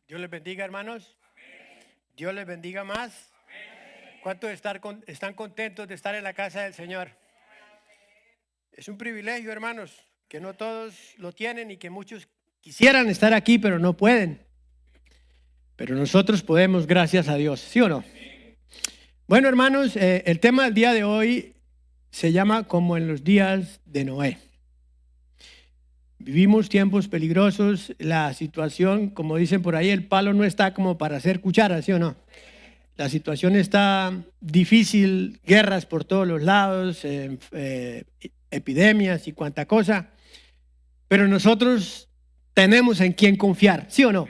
Dios les bendiga, hermanos. Dios les bendiga más. ¿Cuántos están contentos de estar en la casa del Señor? Es un privilegio, hermanos, que no todos lo tienen y que muchos quisieran estar aquí, pero no pueden. Pero nosotros podemos, gracias a Dios, ¿sí o no? Bueno, hermanos, el tema del día de hoy se llama como en los días de Noé. Vivimos tiempos peligrosos, la situación, como dicen por ahí, el palo no está como para hacer cuchara, ¿sí o no? La situación está difícil, guerras por todos los lados, epidemias y cuanta cosa, pero nosotros tenemos en quién confiar, ¿sí o no?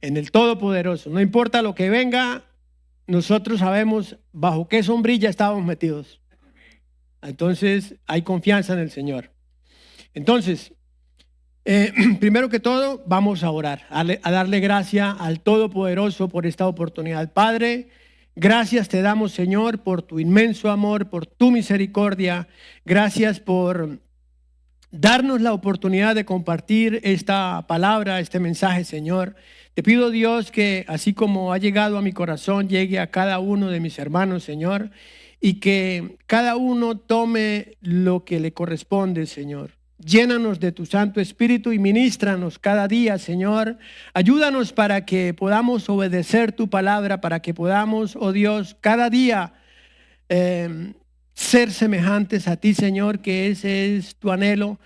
En el Todopoderoso. No importa lo que venga, nosotros sabemos bajo qué sombrilla estamos metidos. Entonces hay confianza en el Señor. Entonces, primero que todo, vamos a orar, a darle gracias al Todopoderoso por esta oportunidad. Padre, gracias te damos, Señor, por tu inmenso amor, por tu misericordia. Gracias por darnos la oportunidad de compartir esta palabra, este mensaje, Señor. Te pido, Dios, que así como ha llegado a mi corazón, llegue a cada uno de mis hermanos, Señor, y que cada uno tome lo que le corresponde, Señor. Llénanos de tu Santo Espíritu y ministranos cada día, Señor. Ayúdanos para que podamos obedecer tu palabra, para que podamos, oh Dios, cada día ser semejantes a ti, Señor, que ese es tu anhelo.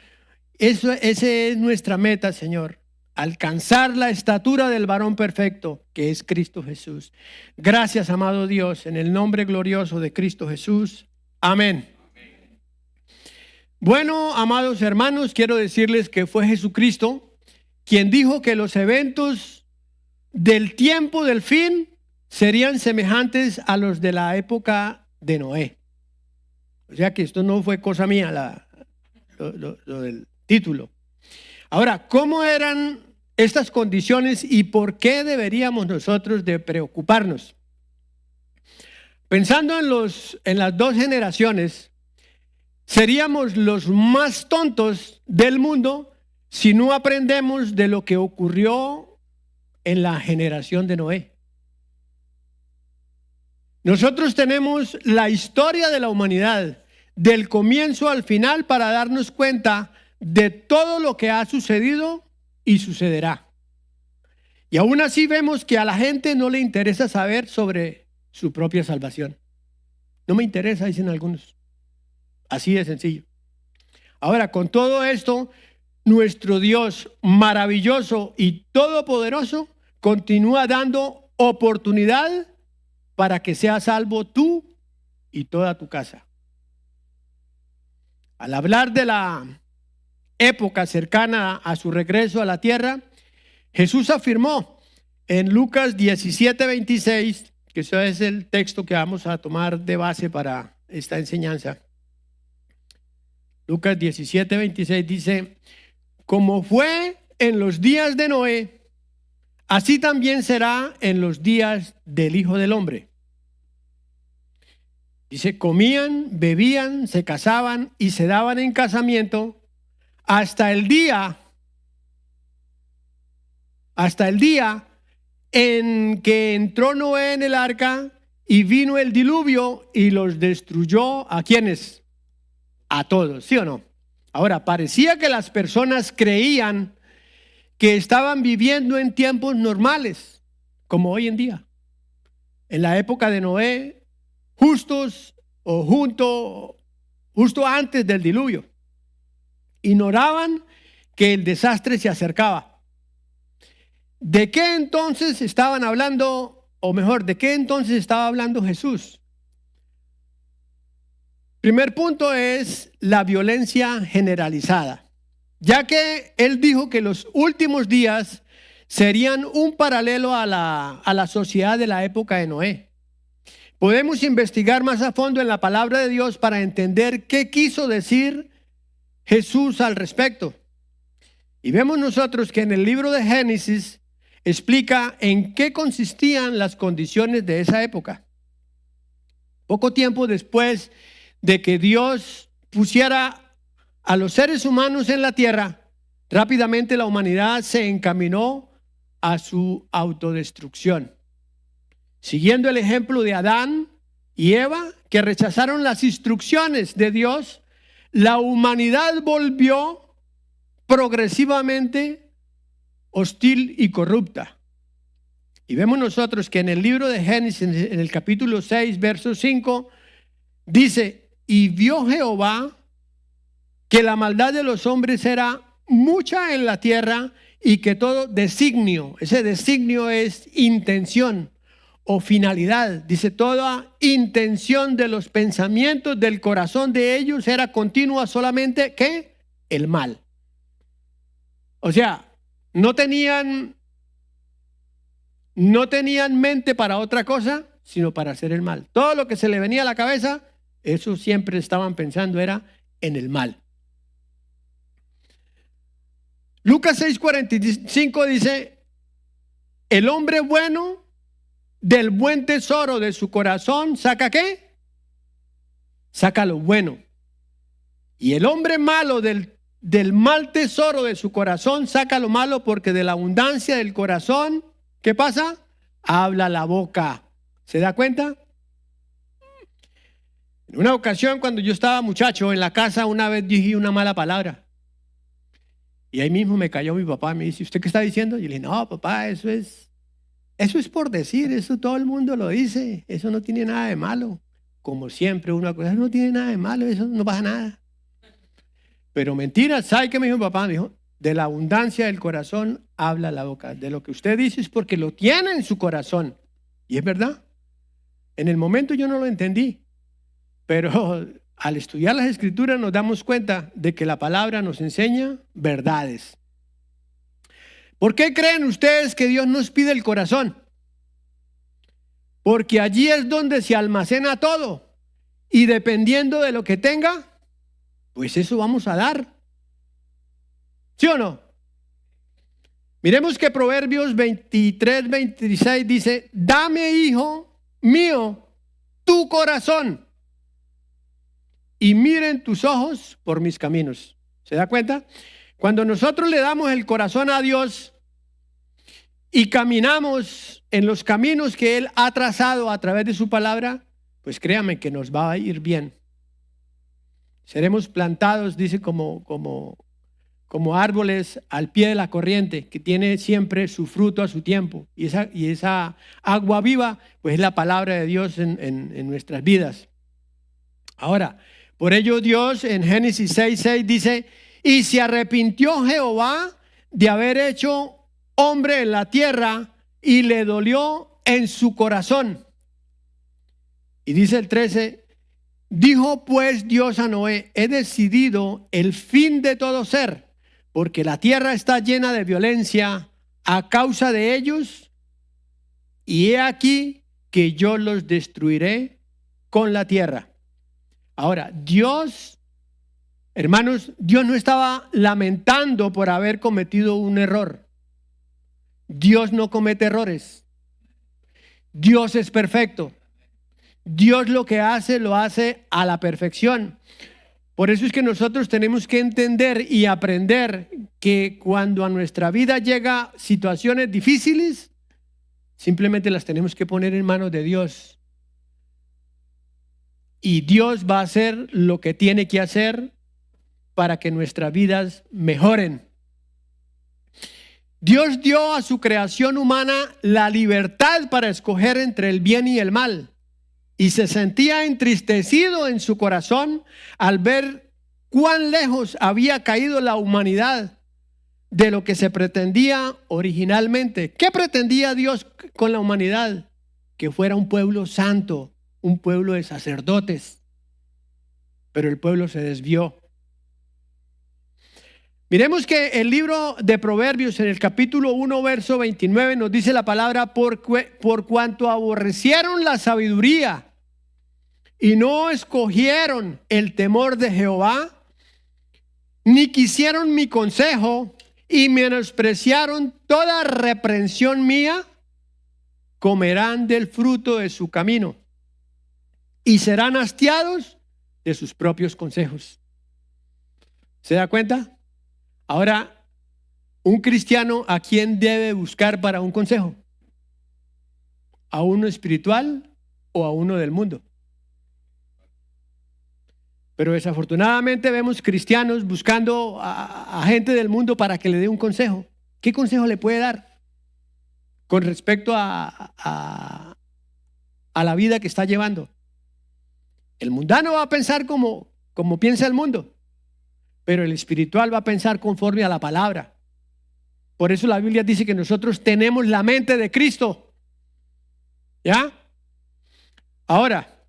Esa es nuestra meta, Señor. Alcanzar la estatura del varón perfecto, que es Cristo Jesús. Gracias, amado Dios, en el nombre glorioso de Cristo Jesús. Amén. Bueno, amados hermanos, quiero decirles que fue Jesucristo quien dijo que los eventos del tiempo del fin serían semejantes a los de la época de Noé. O sea que esto no fue cosa mía, lo del título. Ahora, ¿cómo eran estas condiciones y por qué deberíamos nosotros de preocuparnos? Pensando en las dos generaciones, seríamos los más tontos del mundo si no aprendemos de lo que ocurrió en la generación de Noé. Nosotros tenemos la historia de la humanidad, del comienzo al final, para darnos cuenta de todo lo que ha sucedido y sucederá. Y aún así vemos que a la gente no le interesa saber sobre su propia salvación. No me interesa, dicen algunos. Así de sencillo. Ahora, con todo esto, nuestro Dios maravilloso y todopoderoso continúa dando oportunidad para que seas salvo tú y toda tu casa. Al hablar de la época cercana a su regreso a la tierra, Jesús afirmó en Lucas 17:26, que ese es el texto que vamos a tomar de base para esta enseñanza. Lucas 17:26 dice: como fue en los días de Noé, así también será en los días del Hijo del Hombre. Dice, comían, bebían, se casaban y se daban en casamiento hasta el día en que entró Noé en el arca y vino el diluvio y los destruyó. ¿A quiénes? A todos, ¿sí o no? Ahora, parecía que las personas creían que estaban viviendo en tiempos normales, como hoy en día. En la época de Noé, justo antes del diluvio. Ignoraban que el desastre se acercaba. ¿De qué entonces estaban hablando? O mejor, ¿de qué entonces estaba hablando Jesús? Primer punto es la violencia generalizada, ya que él dijo que los últimos días serían un paralelo a la sociedad de la época de Noé. Podemos investigar más a fondo en la palabra de Dios para entender qué quiso decir Jesús al respecto. Y vemos nosotros que en el libro de Génesis explica en qué consistían las condiciones de esa época. Poco tiempo después de que Dios pusiera a los seres humanos en la tierra, rápidamente la humanidad se encaminó a su autodestrucción. Siguiendo el ejemplo de Adán y Eva, que rechazaron las instrucciones de Dios, la humanidad volvió progresivamente hostil y corrupta. Y vemos nosotros que en el libro de Génesis, en el capítulo 6, verso 5, dice: y vio Jehová que la maldad de los hombres era mucha en la tierra y que todo designio, ese designio es intención o finalidad, dice, toda intención de los pensamientos del corazón de ellos era continua solamente, ¿qué? El mal. O sea, no tenían mente para otra cosa, sino para hacer el mal. Todo lo que se le venía a la cabeza, eso siempre estaban pensando era en el mal. Lucas 6:45 dice: el hombre bueno del buen tesoro de su corazón saca ¿qué? Saca lo bueno. Y el hombre malo del mal tesoro de su corazón saca lo malo, porque de la abundancia del corazón, ¿qué pasa? Habla la boca. ¿Se da cuenta? En una ocasión, cuando yo estaba muchacho en la casa, una vez dije una mala palabra. Y ahí mismo me cayó mi papá y me dice: ¿usted qué está diciendo? Y yo le dije: no, papá, eso es por decir, eso todo el mundo lo dice, eso no tiene nada de malo. Como siempre uno acuerda, no tiene nada de malo, eso no pasa nada. Pero mentira, ¿sabe qué me dijo mi papá? Me dijo: de la abundancia del corazón habla la boca. De lo que usted dice es porque lo tiene en su corazón. Y es verdad. En el momento yo no lo entendí, pero al estudiar las Escrituras nos damos cuenta de que la palabra nos enseña verdades. ¿Por qué creen ustedes que Dios nos pide el corazón? Porque allí es donde se almacena todo. Y dependiendo de lo que tenga, pues eso vamos a dar. ¿Sí o no? Miremos que Proverbios 23:26 dice: dame, hijo mío, tu corazón, y miren tus ojos por mis caminos. ¿Se da cuenta? Cuando nosotros le damos el corazón a Dios y caminamos en los caminos que Él ha trazado a través de su palabra, pues créanme que nos va a ir bien. Seremos plantados, dice, como árboles al pie de la corriente, que tiene siempre su fruto a su tiempo. Y esa agua viva, pues es la palabra de Dios en nuestras vidas. Ahora, por ello Dios en Génesis 6:6 dice: y se arrepintió Jehová de haber hecho hombre en la tierra, y le dolió en su corazón. Y dice el 13: dijo pues Dios a Noé: he decidido el fin de todo ser, porque la tierra está llena de violencia a causa de ellos, y he aquí que yo los destruiré con la tierra. Ahora, Dios, hermanos, Dios no estaba lamentando por haber cometido un error. Dios no comete errores. Dios es perfecto. Dios lo que hace, lo hace a la perfección. Por eso es que nosotros tenemos que entender y aprender que cuando a nuestra vida llega situaciones difíciles, simplemente las tenemos que poner en manos de Dios. Y Dios va a hacer lo que tiene que hacer para que nuestras vidas mejoren. Dios dio a su creación humana la libertad para escoger entre el bien y el mal. Y se sentía entristecido en su corazón al ver cuán lejos había caído la humanidad de lo que se pretendía originalmente. ¿Qué pretendía Dios con la humanidad? Que fuera un pueblo santo, un pueblo de sacerdotes. Pero el pueblo se desvió. Miremos que el libro de Proverbios en el capítulo 1, verso 29 nos dice la palabra: por cuanto aborrecieron la sabiduría y no escogieron el temor de Jehová, ni quisieron mi consejo y menospreciaron toda reprensión mía, comerán del fruto de su camino y serán hastiados de sus propios consejos. ¿Se da cuenta? Ahora, Un cristiano, ¿a quién debe buscar para un consejo? ¿A uno espiritual o a uno del mundo? Pero desafortunadamente vemos cristianos buscando a gente del mundo para que le dé un consejo. ¿Qué consejo le puede dar con respecto a la vida que está llevando? El mundano va a pensar como piensa el mundo, pero el espiritual va a pensar conforme a la palabra. Por eso la Biblia dice que nosotros tenemos la mente de Cristo. ¿Ya? Ahora,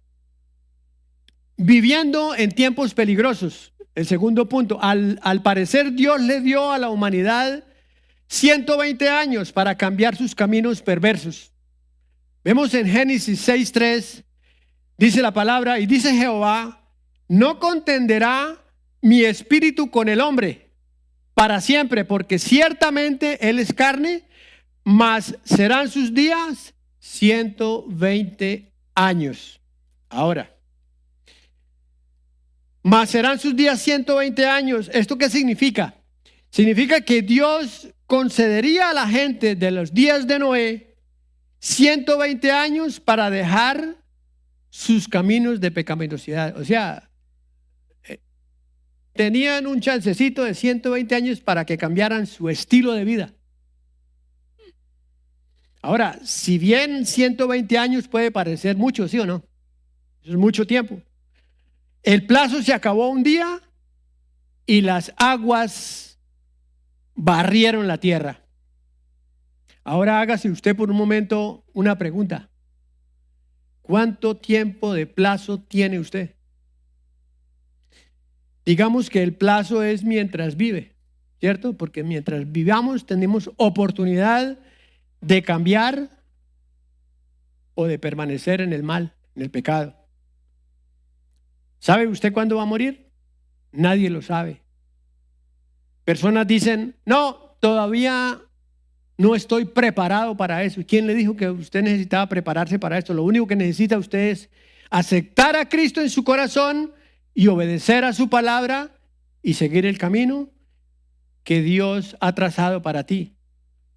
viviendo en tiempos peligrosos, el segundo punto, al parecer Dios le dio a la humanidad 120 años para cambiar sus caminos perversos. Vemos en Génesis 6:3, dice la palabra, y dice Jehová, no contenderá mi espíritu con el hombre para siempre, porque ciertamente él es carne, mas serán sus días 120 años. Ahora, mas serán sus días 120 años. ¿Esto qué significa? Significa que Dios concedería a la gente de los días de Noé 120 años para dejar sus caminos de pecaminosidad. O sea, tenían un chancecito de 120 años para que cambiaran su estilo de vida. Ahora, si bien 120 años puede parecer mucho, ¿sí o no? Eso es mucho tiempo. El plazo se acabó un día y las aguas barrieron la tierra. Ahora hágase usted por un momento una pregunta. ¿Cuánto tiempo de plazo tiene usted? Digamos que el plazo es mientras vive, ¿cierto? Porque mientras vivamos tenemos oportunidad de cambiar o de permanecer en el mal, en el pecado. ¿Sabe usted cuándo va a morir? Nadie lo sabe. Personas dicen, no, todavía no estoy preparado para eso. ¿Quién le dijo que usted necesitaba prepararse para esto? Lo único que necesita usted es aceptar a Cristo en su corazón y obedecer a su palabra y seguir el camino que Dios ha trazado para ti.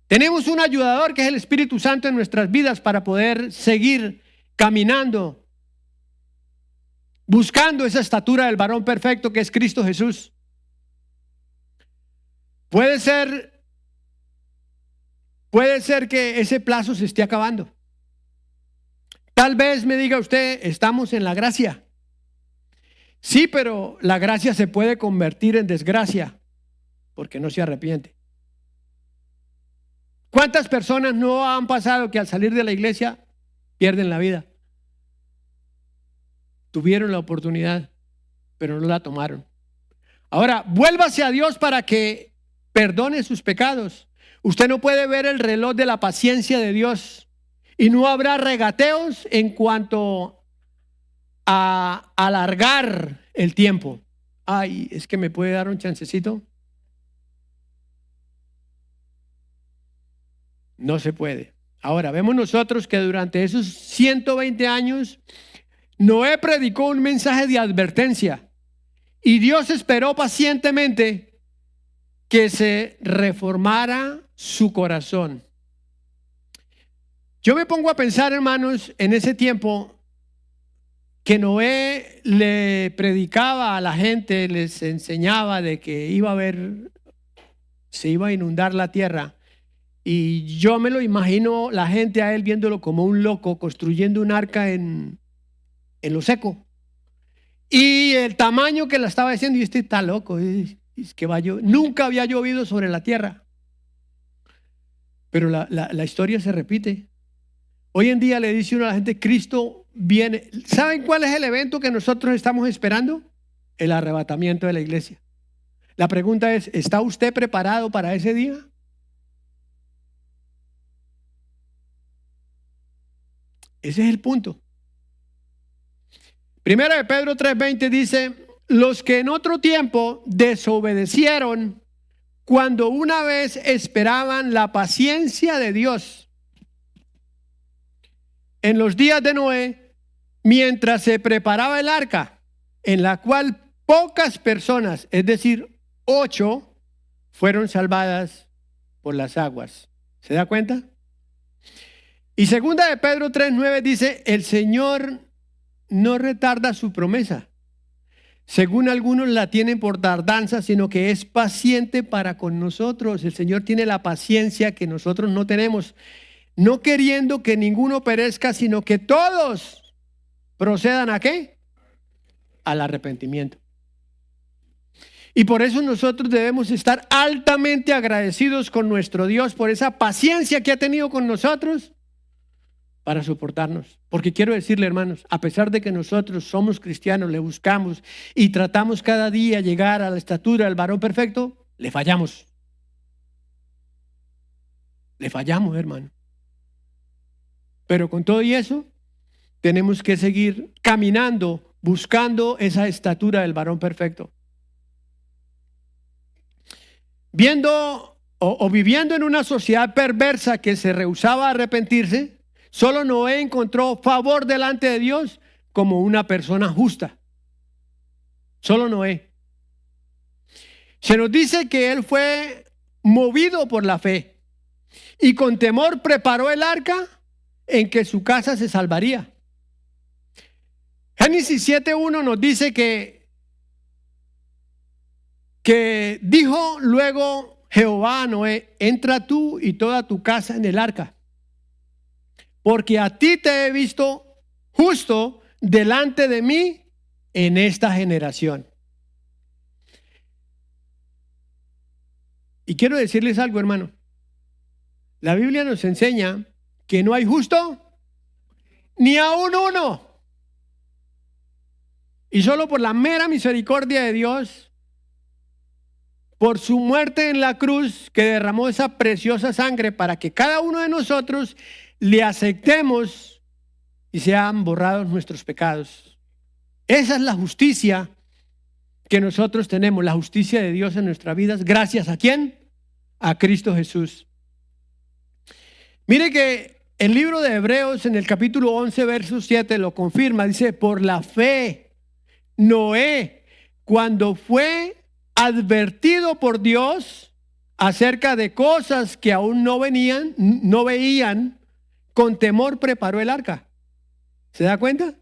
Tenemos un ayudador que es el Espíritu Santo en nuestras vidas para poder seguir caminando, buscando esa estatura del varón perfecto que es Cristo Jesús. Puede ser que ese plazo se esté acabando. Tal vez me diga usted, estamos en la gracia. Sí, pero la gracia se puede convertir en desgracia porque no se arrepiente. ¿Cuántas personas no han pasado que al salir de la iglesia pierden la vida? Tuvieron la oportunidad, pero no la tomaron. Ahora, vuélvase a Dios para que perdone sus pecados. Usted no puede ver el reloj de la paciencia de Dios y no habrá regateos en cuanto a alargar el tiempo. Ay, es que me puede dar un chancecito. No se puede. Ahora, vemos nosotros que durante esos 120 años Noé predicó un mensaje de advertencia y Dios esperó pacientemente que se reformara su corazón. Yo me pongo a pensar, hermanos, en ese tiempo que Noé le predicaba a la gente, les enseñaba de que se iba a inundar la tierra. Y yo me lo imagino la gente a él viéndolo como un loco construyendo un arca en lo seco. Y el tamaño que la estaba diciendo, y este está loco, es que nunca había llovido sobre la tierra. Pero la historia se repite. Hoy en día le dice uno a la gente, Cristo viene. ¿Saben cuál es el evento que nosotros estamos esperando? El arrebatamiento de la iglesia. La pregunta es, ¿está usted preparado para ese día? Ese es el punto. Primera de Pedro 3:20 dice, los que en otro tiempo desobedecieron cuando una vez esperaban la paciencia de Dios en los días de Noé, mientras se preparaba el arca, en la cual pocas personas, es decir, 8, fueron salvadas por las aguas. ¿Se da cuenta? Y segunda de Pedro 3:9 dice, el Señor no retarda su promesa, según algunos la tienen por tardanza, sino que es paciente para con nosotros. El Señor tiene la paciencia que nosotros no tenemos, no queriendo que ninguno perezca, sino que todos procedan ¿a qué? Al arrepentimiento. Y por eso nosotros debemos estar altamente agradecidos con nuestro Dios por esa paciencia que ha tenido con nosotros para soportarnos. Porque quiero decirle, hermanos, a pesar de que nosotros somos cristianos, le buscamos y tratamos cada día llegar a la estatura del varón perfecto, le fallamos. Le fallamos, hermano. Pero con todo y eso, tenemos que seguir caminando, buscando esa estatura del varón perfecto. Viendo o viviendo en una sociedad perversa que se rehusaba a arrepentirse, solo Noé encontró favor delante de Dios como una persona justa. Solo Noé. Se nos dice que él fue movido por la fe y con temor preparó el arca en que su casa se salvaría. Génesis 7:1 nos dice que dijo luego Jehová a Noé, entra tú y toda tu casa en el arca, porque a ti te he visto justo delante de mí en esta generación. Y quiero decirles algo, hermano. La Biblia nos enseña que no hay justo ni aún uno. Y solo por la mera misericordia de Dios, por su muerte en la cruz, que derramó esa preciosa sangre para que cada uno de nosotros le aceptemos y sean borrados nuestros pecados. Esa es la justicia que nosotros tenemos, la justicia de Dios en nuestras vidas. ¿Gracias a quién? A Cristo Jesús. Mire que el libro de Hebreos en el capítulo 11, verso 7 lo confirma. Dice, por la fe, Noé, cuando fue advertido por Dios acerca de cosas que aún no veían, con temor preparó el arca. ¿Se da cuenta?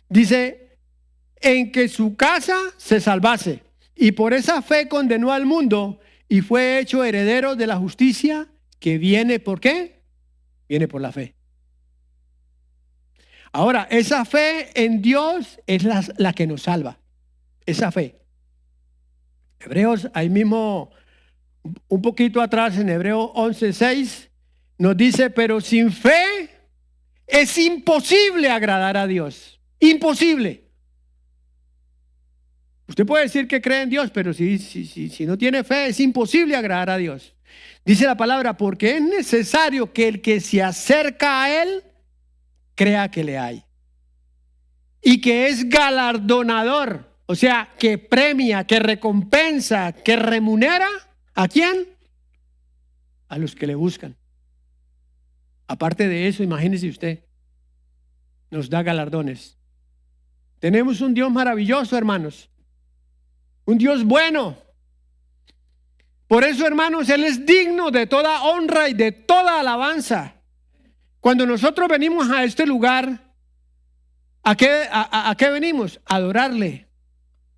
Dice, en que su casa se salvase, y por esa fe condenó al mundo y fue hecho heredero de la justicia que viene, ¿por qué? Viene por la fe. Ahora, esa fe en Dios es la que nos salva. Esa fe. Hebreos, ahí mismo, un poquito atrás, en Hebreos 11:6, nos dice, pero sin fe es imposible agradar a Dios. Imposible. Usted puede decir que cree en Dios, pero si no tiene fe, es imposible agradar a Dios. Dice la palabra, porque es necesario que el que se acerca a Él crea que le hay. Y que es galardonador, o sea, que premia, que recompensa, que remunera. ¿A quién? A los que le buscan. Aparte de eso, imagínese usted, nos da galardones. Tenemos un Dios maravilloso, hermanos. Un Dios bueno. Por eso, hermanos, Él es digno de toda honra y de toda alabanza. Cuando nosotros venimos a este lugar, ¿a qué venimos? A adorarle,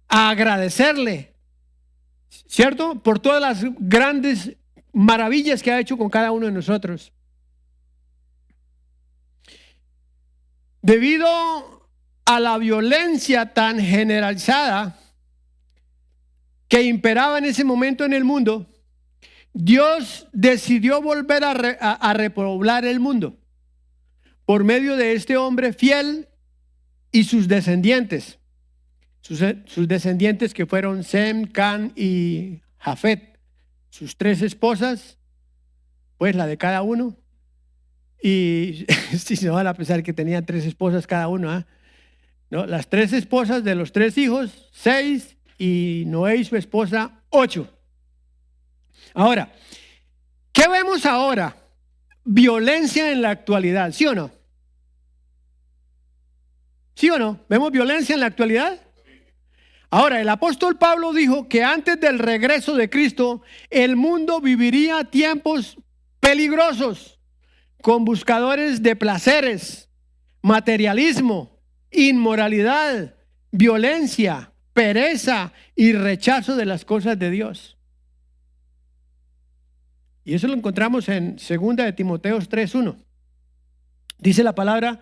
a agradecerle, ¿cierto? Por todas las grandes maravillas que ha hecho con cada uno de nosotros. Debido a la violencia tan generalizada que imperaba en ese momento en el mundo, Dios decidió volver a repoblar el mundo por medio de este hombre fiel y sus descendientes. Sus descendientes que fueron Sem, Can y Jafet. Sus 3 esposas, pues la de cada uno. Y si se van a pensar que tenían 3 esposas cada uno, ¿no? Las 3 esposas de los 3 hijos, 6, y Noé y su esposa, 8. Ahora, ¿qué vemos ahora? Violencia en la actualidad, ¿sí o no? ¿Sí o no? ¿Vemos violencia en la actualidad? Ahora, el apóstol Pablo dijo que antes del regreso de Cristo, el mundo viviría tiempos peligrosos, con buscadores de placeres, materialismo, inmoralidad, violencia, pereza y rechazo de las cosas de Dios. Y eso lo encontramos en 2 de Timoteo 3:1. Dice la palabra: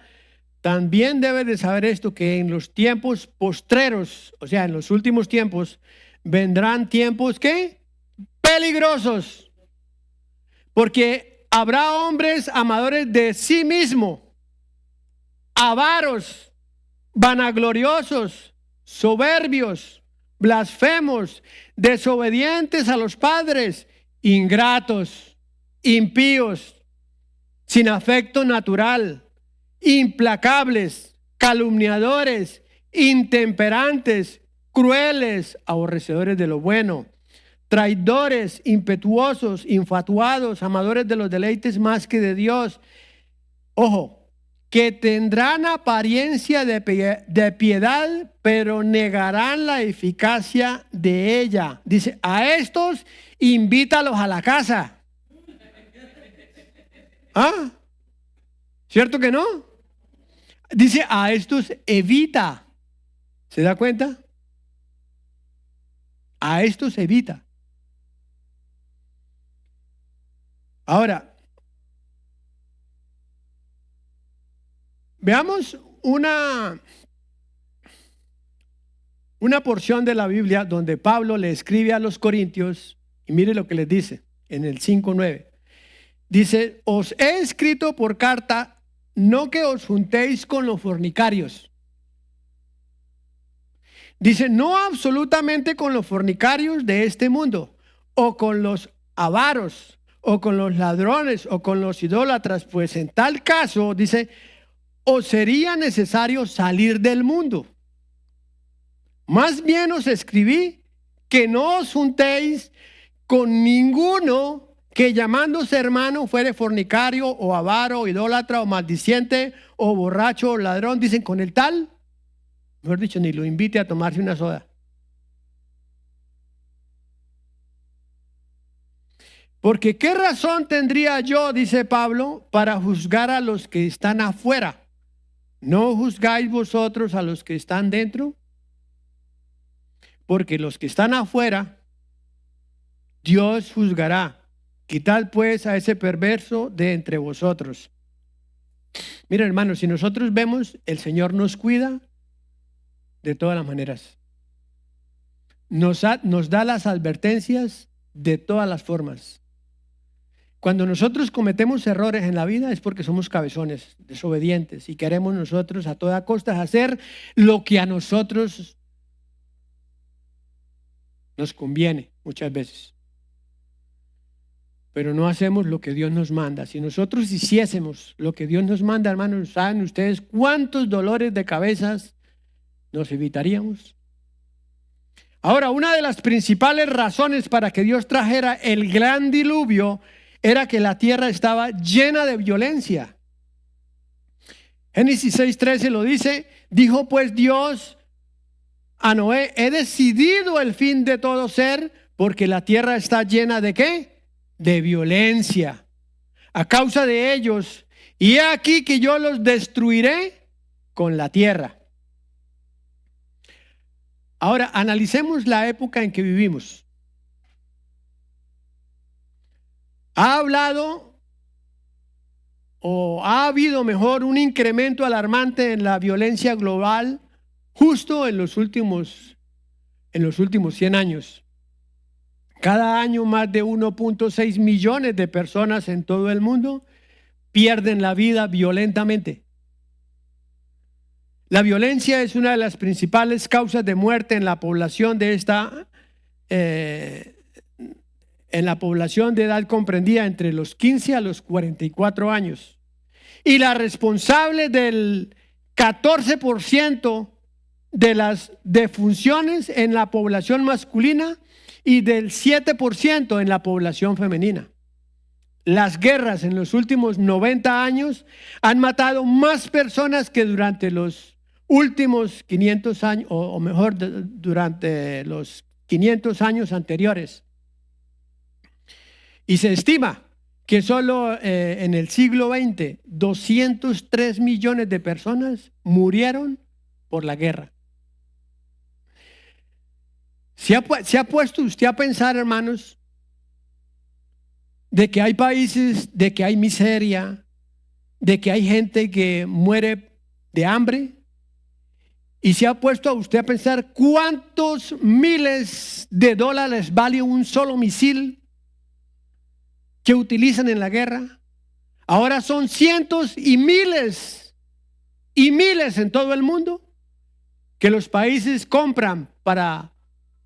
también debes de saber esto, que en los tiempos postreros, o sea, en los últimos tiempos, vendrán tiempos, ¿qué? Peligrosos. Porque habrá hombres amadores de sí mismo, avaros, vanagloriosos, soberbios, blasfemos, desobedientes a los padres, ingratos, impíos, sin afecto natural, implacables, calumniadores, intemperantes, crueles, aborrecedores de lo bueno, traidores, impetuosos, infatuados, amadores de los deleites más que de Dios. Ojo, que tendrán apariencia de piedad, pero negarán la eficacia de ella. Dice, a estos invítalos a la casa. ¿Ah? ¿Cierto que no? Dice, a estos evita. ¿Se da cuenta? A estos evita. Ahora, veamos una porción de la Biblia donde Pablo le escribe a los corintios, y mire lo que les dice en el 5:9. Dice, os he escrito por carta, no que os juntéis con los fornicarios. Dice, no absolutamente con los fornicarios de este mundo, o con los avaros, o con los ladrones, o con los idólatras, pues en tal caso, dice, os sería necesario salir del mundo. Más bien os escribí que no os juntéis con ninguno que llamándose hermano fuere fornicario, o avaro, o idólatra, o maldiciente, o borracho, o ladrón. Dicen, con el tal, mejor dicho, ni lo invite a tomarse una soda. Porque ¿qué razón tendría yo, dice Pablo, para juzgar a los que están afuera? ¿No juzgáis vosotros a los que están dentro? Porque los que están afuera, Dios juzgará. Quitad pues a ese perverso de entre vosotros. Miren, hermanos, si nosotros vemos, el Señor nos cuida de todas las maneras. Nos da las advertencias de todas las formas. Cuando nosotros cometemos errores en la vida es porque somos cabezones, desobedientes, y queremos nosotros a toda costa hacer lo que a nosotros nos conviene muchas veces. Pero no hacemos lo que Dios nos manda. Si nosotros hiciésemos lo que Dios nos manda, hermanos, ¿saben ustedes cuántos dolores de cabezas nos evitaríamos? Ahora, una de las principales razones para que Dios trajera el gran diluvio era que la tierra estaba llena de violencia. Génesis 6:13 lo dice, dijo pues Dios a Noé, he decidido el fin de todo ser, porque la tierra está llena de ¿qué? De violencia, a causa de ellos, y he aquí que yo los destruiré con la tierra. Ahora, analicemos la época en que vivimos. Ha hablado, o ha habido mejor, un incremento alarmante en la violencia global justo en los últimos 100 años. Cada año más de 1.6 millones de personas en todo el mundo pierden la vida violentamente. La violencia es una de las principales causas de muerte en la población de edad comprendida entre los 15 a los 44 años. Y la responsable del 14% de las defunciones en la población masculina y del 7% en la población femenina. Las guerras en los últimos 90 años han matado más personas que durante los últimos 500 años, o mejor, durante los 500 años anteriores. Y se estima que solo en el siglo XX, 203 millones de personas murieron por la guerra. ¿Se ha puesto usted a pensar, hermanos, de que hay países, de que hay miseria, de que hay gente que muere de hambre? ¿Y se ha puesto a usted a pensar cuántos miles de dólares vale un solo misil que utilizan en la guerra? Ahora son cientos y miles en todo el mundo que los países compran para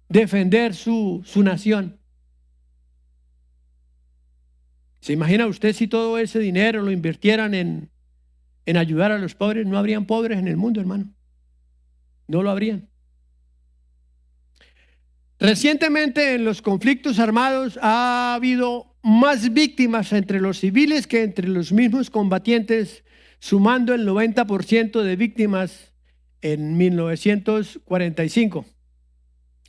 defender su nación. ¿Se imagina usted si todo ese dinero lo invirtieran en ayudar a los pobres? No habrían pobres en el mundo, hermano. No lo habrían. Recientemente en los conflictos armados ha habido más víctimas entre los civiles que entre los mismos combatientes, sumando el 90% de víctimas en 1945.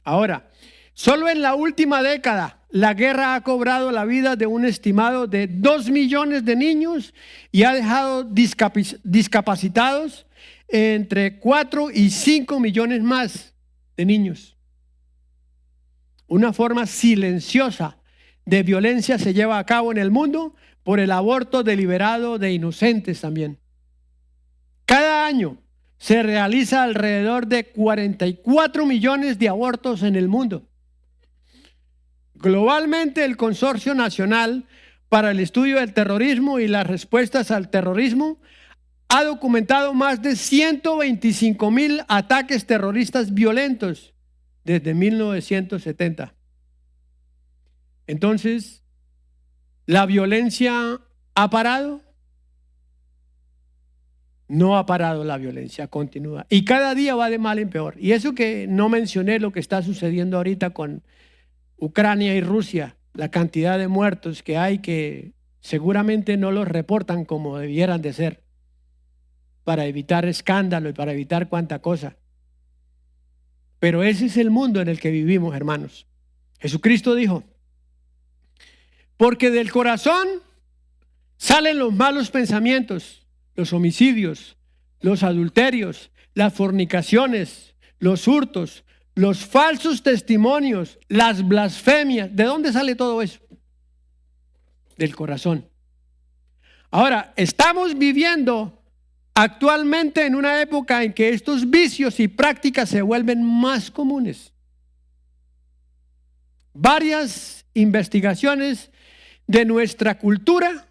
Ahora, solo en la última década, la guerra ha cobrado la vida de un estimado de 2 millones de niños y ha dejado discapacitados entre 4 y 5 millones más de niños. Una forma silenciosa de violencia se lleva a cabo en el mundo por el aborto deliberado de inocentes también. Cada año se realiza alrededor de 44 millones de abortos en el mundo. Globalmente, el Consorcio Nacional para el Estudio del Terrorismo y las Respuestas al Terrorismo ha documentado más de 125,000 ataques terroristas violentos desde 1970. Entonces, ¿la violencia ha parado? No ha parado la violencia, continúa. Y cada día va de mal en peor. Y eso que no mencioné lo que está sucediendo ahorita con Ucrania y Rusia, la cantidad de muertos que hay que seguramente no los reportan como debieran de ser, para evitar escándalo y para evitar cuánta cosa. Pero ese es el mundo en el que vivimos, hermanos. Jesucristo dijo, porque del corazón salen los malos pensamientos, los homicidios, los adulterios, las fornicaciones, los hurtos, los falsos testimonios, las blasfemias. ¿De dónde sale todo eso? Del corazón. Ahora, estamos viviendo actualmente en una época en que estos vicios y prácticas se vuelven más comunes. Varias investigaciones de nuestra cultura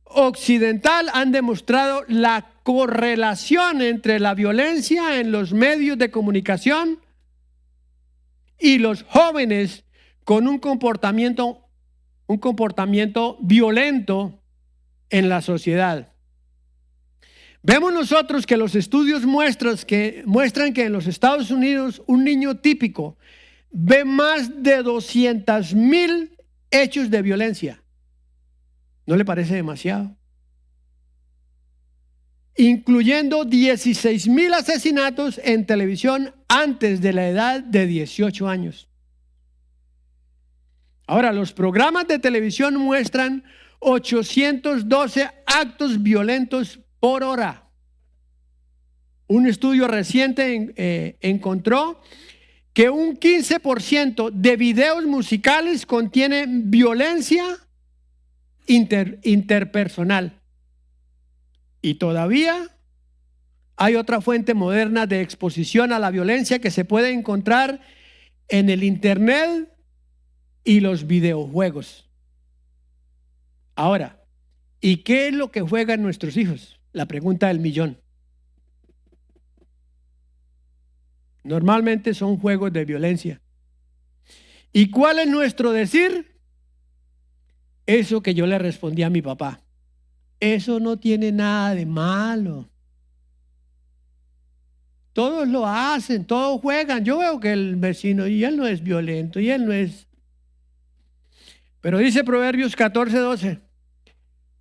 occidental han demostrado la correlación entre la violencia en los medios de comunicación y los jóvenes con un comportamiento violento en la sociedad. Vemos nosotros que los estudios muestran que en los Estados Unidos un niño típico ve más de 200,000 hechos de violencia. ¿No le parece demasiado? Incluyendo 16,000 asesinatos en televisión antes de la edad de 18 años. Ahora, los programas de televisión muestran 812 actos violentos por hora. Un estudio reciente encontró que un 15% de videos musicales contienen violencia interpersonal. Y todavía hay otra fuente moderna de exposición a la violencia que se puede encontrar en el Internet y los videojuegos. Ahora, ¿y qué es lo que juegan nuestros hijos? La pregunta del millón. Normalmente son juegos de violencia. ¿Y cuál es nuestro decir? Eso que yo le respondí a mi papá. Eso no tiene nada de malo. Todos lo hacen, todos juegan. Yo veo que el vecino, y él no es violento, y él no es. Pero dice Proverbios 14:12.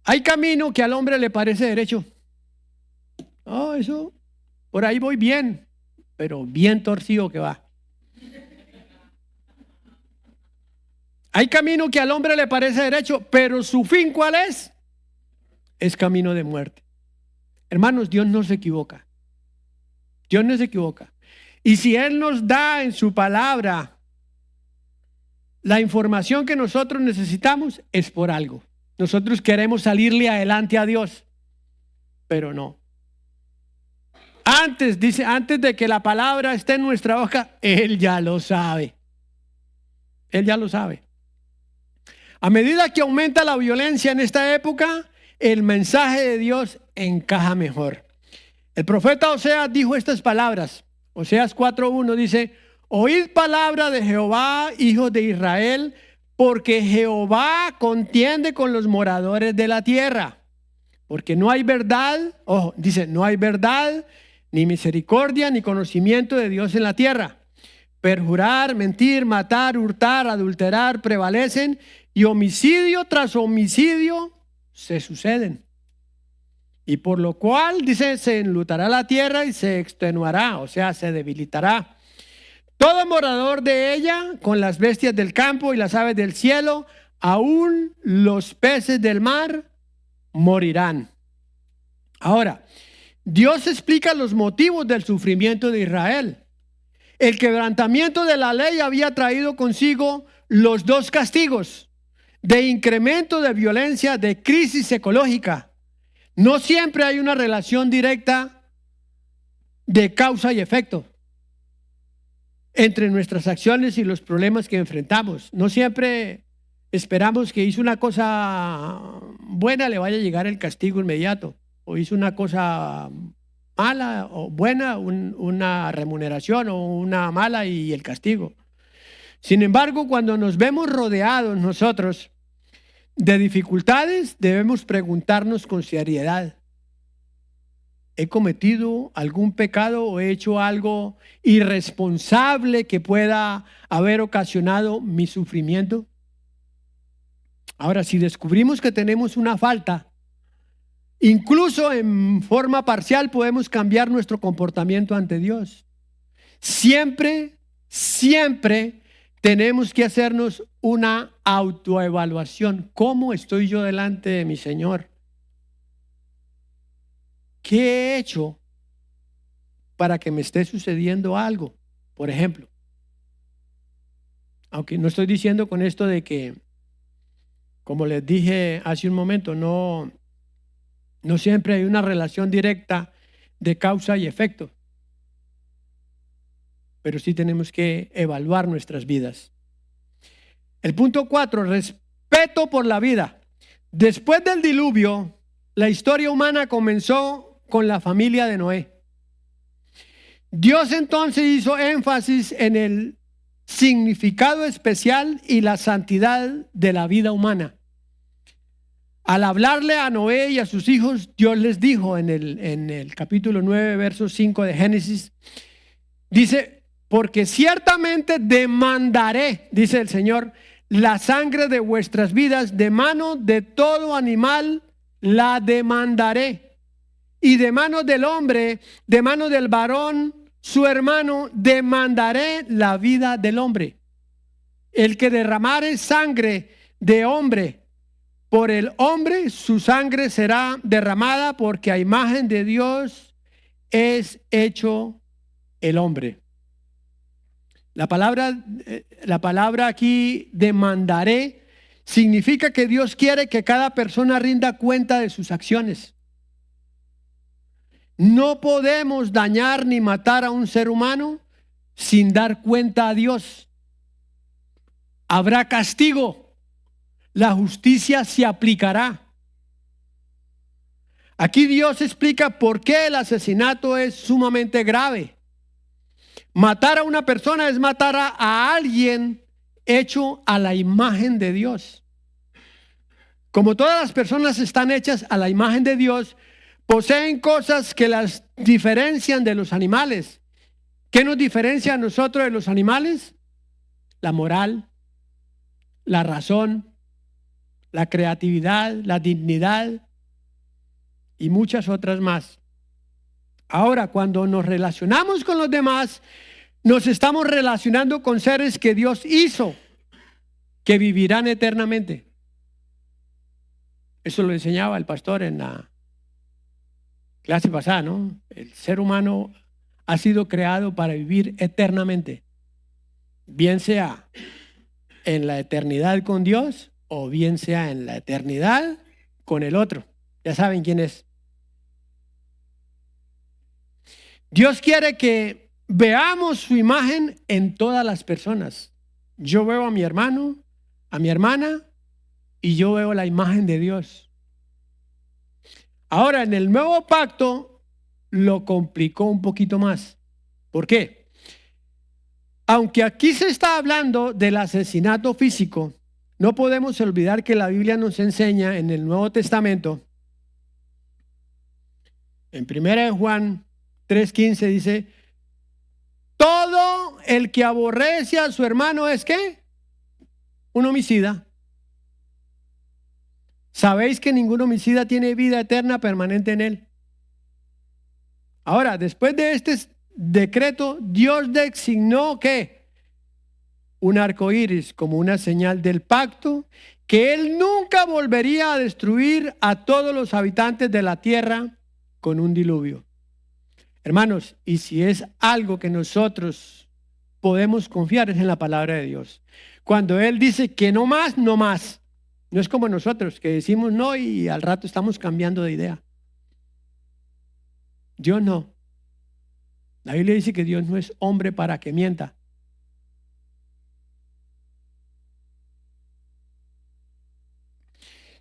Hay camino que al hombre le parece derecho. Eso Por ahí voy bien, pero bien torcido que va. Hay camino que al hombre le parece derecho, pero su fin, ¿cuál es? Es camino de muerte. Hermanos, Dios no se equivoca. Dios no se equivoca. Y si Él nos da en su palabra la información que nosotros necesitamos, es por algo. Nosotros queremos salirle adelante a Dios, pero no. Antes de que la palabra esté en nuestra boca, Él ya lo sabe. Él ya lo sabe. A medida que aumenta la violencia en esta época, el mensaje de Dios encaja mejor. El profeta Oseas dijo estas palabras. Oseas 4:1 dice: oíd palabra de Jehová, hijos de Israel, porque Jehová contiende con los moradores de la tierra. Porque no hay verdad, ojo, dice, no hay verdad, ni misericordia, ni conocimiento de Dios en la tierra. Perjurar, mentir, matar, hurtar, adulterar prevalecen, y homicidio tras homicidio se suceden. Y por lo cual, dice, se enlutará la tierra y se extenuará, o sea, se debilitará. Todo morador de ella, con las bestias del campo y las aves del cielo, aún los peces del mar, morirán. Ahora, Dios explica los motivos del sufrimiento de Israel. El quebrantamiento de la ley había traído consigo los dos castigos de incremento de violencia, de crisis ecológica. No siempre hay una relación directa de causa y efecto entre nuestras acciones y los problemas que enfrentamos. No siempre esperamos que hizo una cosa buena, le vaya a llegar el castigo inmediato. O hizo una cosa mala o buena, una remuneración, o una mala y el castigo. Sin embargo, cuando nos vemos rodeados nosotros de dificultades, debemos preguntarnos con seriedad: ¿he cometido algún pecado o he hecho algo irresponsable que pueda haber ocasionado mi sufrimiento? Ahora, si descubrimos que tenemos una falta, incluso en forma parcial, podemos cambiar nuestro comportamiento ante Dios. Siempre tenemos que hacernos una autoevaluación. ¿Cómo estoy yo delante de mi Señor? ¿Qué he hecho para que me esté sucediendo algo? Por ejemplo, aunque no estoy diciendo con esto de que, como les dije hace un momento, no siempre hay una relación directa de causa y efecto. Pero sí tenemos que evaluar nuestras vidas. El punto 4, respeto por la vida. Después del diluvio, la historia humana comenzó con la familia de Noé. Dios entonces hizo énfasis en el significado especial y la santidad de la vida humana. Al hablarle a Noé y a sus hijos, Dios les dijo en el capítulo 9, verso 5 de Génesis, dice: porque ciertamente demandaré, dice el Señor, la sangre de vuestras vidas, de mano de todo animal la demandaré, y de mano del hombre, de mano del varón, su hermano, demandaré la vida del hombre. El que derramare sangre de hombre, por el hombre su sangre será derramada, porque a imagen de Dios es hecho el hombre. La palabra aquí, demandaré, significa que Dios quiere que cada persona rinda cuenta de sus acciones. No podemos dañar ni matar a un ser humano sin dar cuenta a Dios. Habrá castigo. La justicia se aplicará. Aquí Dios explica por qué el asesinato es sumamente grave. Matar a una persona es matar a alguien hecho a la imagen de Dios. Como todas las personas están hechas a la imagen de Dios, poseen cosas que las diferencian de los animales. ¿Qué nos diferencia a nosotros de los animales? La moral, la razón, la creatividad, la dignidad y muchas otras más. Ahora, cuando nos relacionamos con los demás, nos estamos relacionando con seres que Dios hizo, que vivirán eternamente. Eso lo enseñaba el pastor en la clase pasada, ¿no? El ser humano ha sido creado para vivir eternamente, bien sea en la eternidad con Dios o bien sea en la eternidad con el otro. Ya saben quién es. Dios quiere que veamos su imagen en todas las personas. Yo veo a mi hermano, a mi hermana, y yo veo la imagen de Dios. Ahora, en el nuevo pacto lo complicó un poquito más. ¿Por qué? Aunque aquí se está hablando del asesinato físico, no podemos olvidar que la Biblia nos enseña en el Nuevo Testamento, en 1 Juan 3:15 dice, todo el que aborrece a su hermano es ¿qué? Un homicida. Sabéis que ningún homicida tiene vida eterna permanente en él. Ahora, después de este decreto, Dios designó ¿qué? Un arco iris como una señal del pacto, que él nunca volvería a destruir a todos los habitantes de la tierra con un diluvio. Hermanos, y si es algo que nosotros podemos confiar es en la palabra de Dios. Cuando Él dice que no más, no más. No es como nosotros que decimos no y al rato estamos cambiando de idea. Dios no. La Biblia dice que Dios no es hombre para que mienta.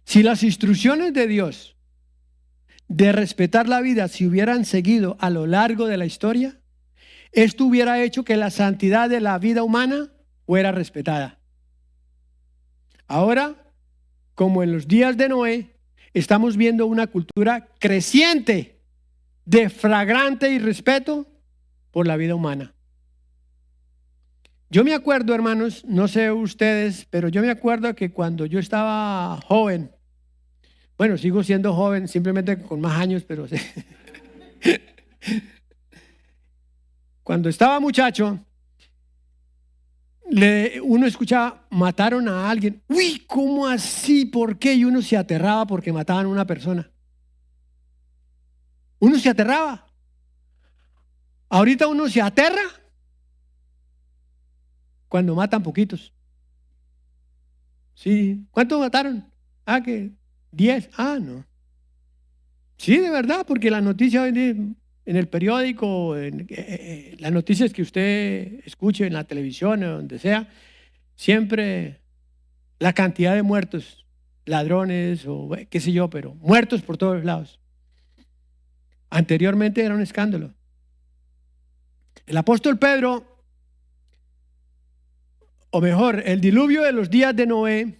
Si las instrucciones de Dios de respetar la vida se hubieran seguido a lo largo de la historia, esto hubiera hecho que la santidad de la vida humana fuera respetada. Ahora, como en los días de Noé, estamos viendo una cultura creciente de flagrante irrespeto por la vida humana. Yo me acuerdo, hermanos, no sé ustedes, pero yo me acuerdo que cuando yo estaba joven, bueno, sigo siendo joven, simplemente con más años, pero cuando estaba muchacho, uno escuchaba, mataron a alguien. Uy, ¿cómo así? ¿Por qué? Y uno se aterraba porque mataban a una persona. Uno se aterraba. Ahorita uno se aterra cuando matan poquitos. Sí, ¿cuántos mataron? Ah, que 10. Ah, no. Sí, de verdad, porque la noticia en el periódico, las noticias que usted escuche en la televisión o donde sea, siempre la cantidad de muertos, ladrones o qué sé yo, pero muertos por todos lados. Anteriormente era un escándalo. El apóstol Pedro, o mejor, el diluvio de los días de Noé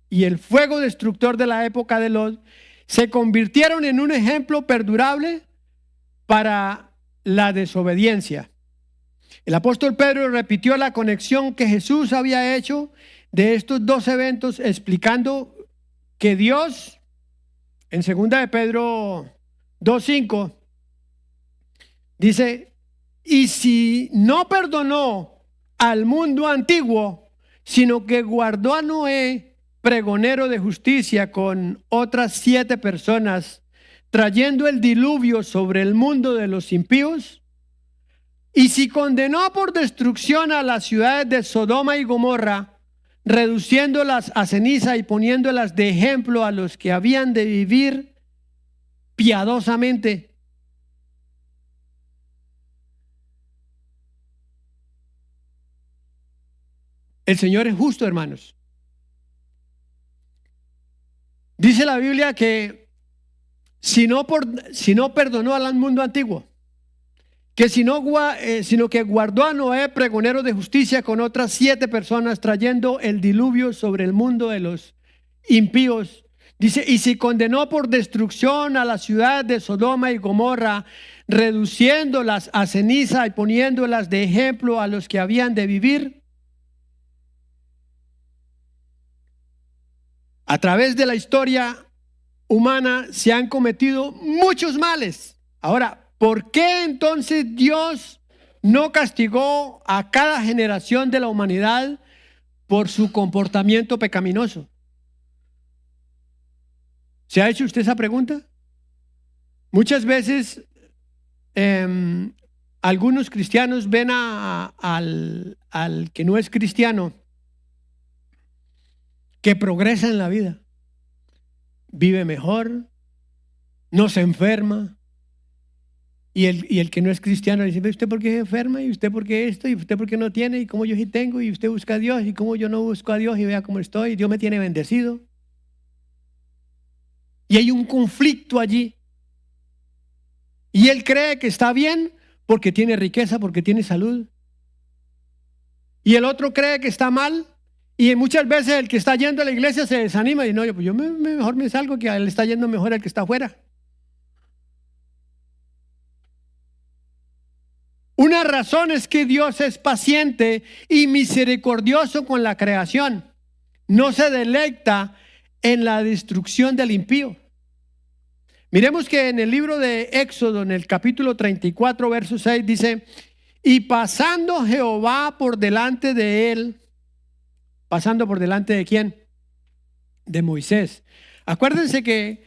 y el fuego destructor de la época de Lot se convirtieron en un ejemplo perdurable para la desobediencia. El apóstol Pedro repitió la conexión que Jesús había hecho de estos dos eventos, explicando que Dios, en 2 de Pedro 2:5, dice, y si no perdonó al mundo antiguo, sino que guardó a Noé, pregonero de justicia, con otras 7 personas, trayendo el diluvio sobre el mundo de los impíos, y si condenó por destrucción a las ciudades de Sodoma y Gomorra, reduciéndolas a ceniza y poniéndolas de ejemplo a los que habían de vivir piadosamente. El Señor es justo, hermanos. Dice la Biblia que si no perdonó al mundo antiguo, que sino que guardó a Noé, pregonero de justicia, con otras 7 personas, trayendo el diluvio sobre el mundo de los impíos. Dice, y si condenó por destrucción a la ciudad de Sodoma y Gomorra, reduciéndolas a ceniza y poniéndolas de ejemplo a los que habían de vivir. A través de la historia humana se han cometido muchos males. Ahora, ¿por qué entonces Dios no castigó a cada generación de la humanidad por su comportamiento pecaminoso? ¿Se ha hecho usted esa pregunta? Muchas veces algunos cristianos ven al que no es cristiano que progresa en la vida, vive mejor, no se enferma. Y el que no es cristiano dice, ¿usted por qué se enferma? ¿Y usted por qué esto? ¿Y usted por qué no tiene? ¿Y cómo yo sí tengo? ¿Y usted busca a Dios? ¿Y cómo yo no busco a Dios? Y vea cómo estoy. Dios me tiene bendecido. Y hay un conflicto allí. Y él cree que está bien porque tiene riqueza, porque tiene salud. Y el otro cree que está mal. Y muchas veces el que está yendo a la iglesia se desanima y no, yo mejor me salgo, que a él le está yendo mejor el que está afuera. Una razón es que Dios es paciente y misericordioso con la creación. No se deleita en la destrucción del impío. Miremos que en el libro de Éxodo, en el capítulo 34, verso 6, dice, y pasando Jehová por delante de él, ¿pasando por delante de quién? De Moisés. Acuérdense que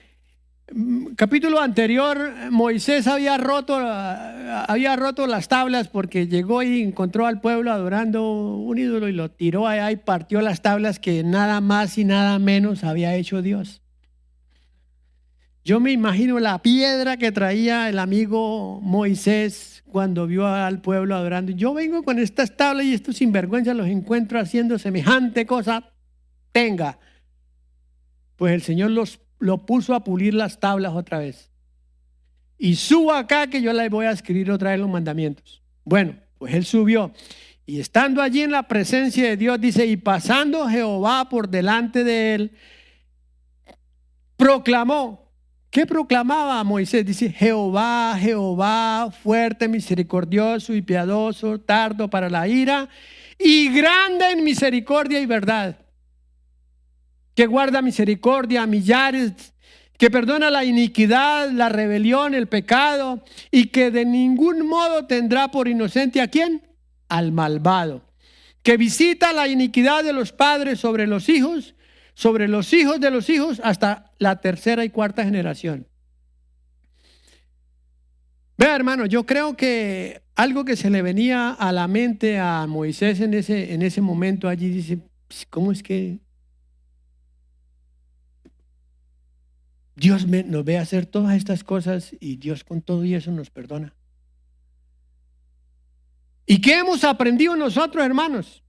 capítulo anterior, Moisés había roto las tablas porque llegó y encontró al pueblo adorando un ídolo y lo tiró allá y partió las tablas que nada más y nada menos había hecho Dios. Yo me imagino la piedra que traía el amigo Moisés cuando vio al pueblo adorando. Yo vengo con estas tablas y estos sinvergüenzas los encuentro haciendo semejante cosa. Tenga. Pues el Señor lo puso a pulir las tablas otra vez. Y suba acá que yo les voy a escribir otra vez los mandamientos. Bueno, pues él subió. Y estando allí en la presencia de Dios, dice, y pasando Jehová por delante de él, proclamó. ¿Qué proclamaba Moisés? Dice, Jehová, Jehová, fuerte, misericordioso y piadoso, tardo para la ira y grande en misericordia y verdad, que guarda misericordia a millares, que perdona la iniquidad, la rebelión, el pecado, y que de ningún modo tendrá por inocente ¿a quién? Al malvado, que visita la iniquidad de los padres sobre los hijos de los hijos, hasta la tercera y cuarta generación. Vea, hermano, yo creo que algo que se le venía a la mente a Moisés en ese momento allí, dice, ¿cómo es que Dios nos ve hacer todas estas cosas y Dios con todo y eso nos perdona? ¿Y qué hemos aprendido nosotros, hermanos?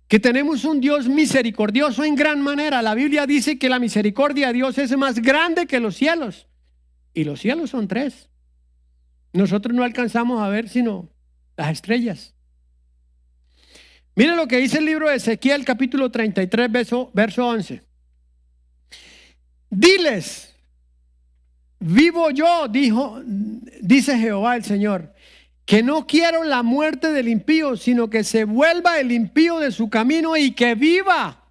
Que tenemos un Dios misericordioso en gran manera. La Biblia dice que la misericordia de Dios es más grande que los cielos. Y los cielos son 3. Nosotros no alcanzamos a ver sino las estrellas. Miren lo que dice el libro de Ezequiel, capítulo 33, verso 11. Diles, vivo yo, dice Jehová el Señor, que no quiero la muerte del impío, sino que se vuelva el impío de su camino y que viva.